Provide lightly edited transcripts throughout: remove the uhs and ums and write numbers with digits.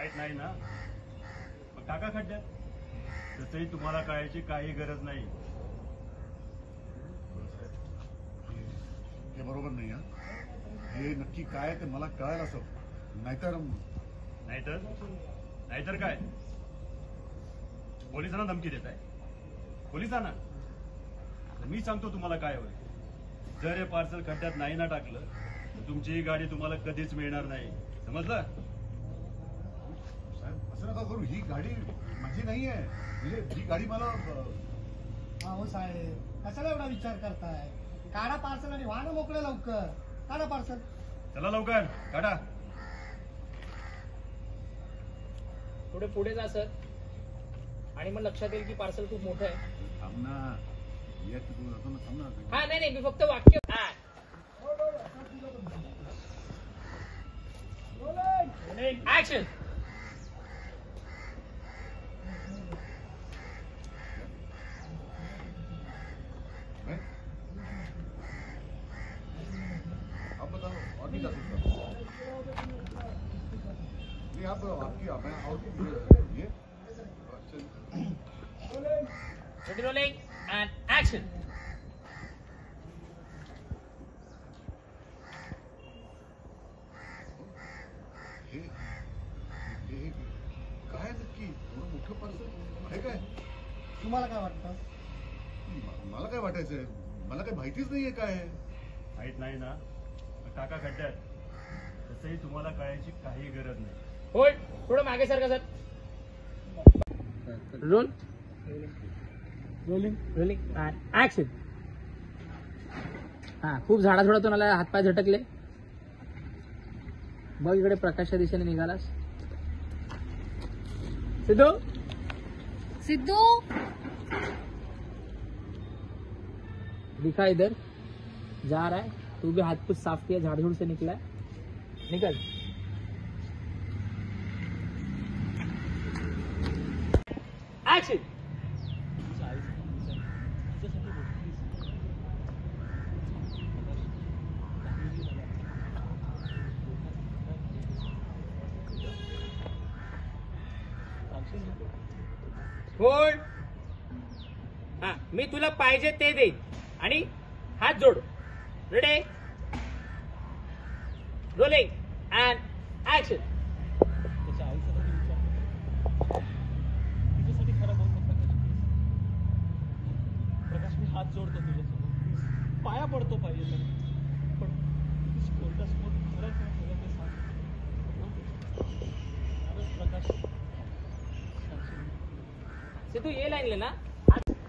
माहित नाही ना, मग टाका खड्ड्यात. तसंही तुम्हाला कळायची काही गरज नाही. हे बरोबर नाही. हे नक्की काय ते मला कळायला असं. नाहीतर नाहीतर नाहीतर काय, पोलिसांना धमकी देत आहे? पोलिसांना मी सांगतो तुम्हाला काय होईल. जर हे पार्सल खड्ड्यात नाही ना टाकलं तर तुमची ही गाडी तुम्हाला कधीच मिळणार नाही. समजलं? साहेब असं नका करू. ही गाडी माझी नाही आहे. म्हणजे ही गाडी मला हो साहेब, कशाला एवढा विचार करताय? काढा पार्सल आणि व्हा ना मोकळे लवकर. काढा पार्सल. चला लवकर काढा. थोडे पुढे जा सर, आणि मग लक्षात येईल की पार्सल खूप मोठं आहे. थांब ना. या तिकडून जातो ना. थांब ना. हा नाही मी फक्त वाक्य ऍक्शन. आप बताओ और भी जा सकता हूँ. नहीं आप आपकी मैं और ये रेडी रोलिंग अँड ऍक्शन. काय नक्की एवढं मोठं पार्सल आहे काय? तुम्हाला काय वाटतं? मला काय वाटायचंय, मला काही माहितीच नाहीये काय. माहित नाही ना, मग टाका खड्ड्यात. तसंही तुम्हाला कळायची काही गरज नाही. होल्ड. थोडं मागे सारखा sir. Roll. Rolling and action. हा खूप झाडाझोडातून आला, हातपाय झटकले. बघ इकडे प्रकाशच्या दिशेने निघालास. सिद्धू सिद्धू दिखा इधर. जा रहा है, तू भी हाथ कुछ साफ किया, झाड़ झूड़ से निकला है. निकल. एक्शन. होल्ड. हा मी तुला पाहिजे ते देईन आणि हात जोड. Ready rolling and action. तिच्यासाठी खरं बोल ना प्रकाश. मी हात जोडतो तुझ्यासमोर, पाया पडतो पाहिजे तर. पण कोर्टासमोर खरं काय खरं ते सांग. प्रकाश सिद्धू ये लाईन ले ना.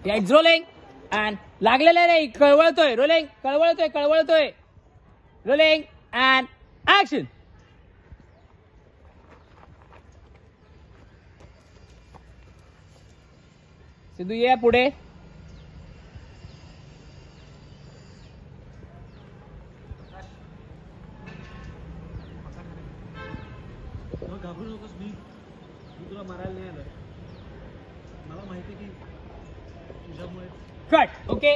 इट्स रोलिंग अँड लागलेलं रे. कळवळतोय. रोलिंग. कळवळतोय. Rolling and action. सिद्धू ये पुढे. घाबरू नकोस. मी तुला मारायला नाही आलं. मला माहिती की तुझ्यामुळे कट. ओके.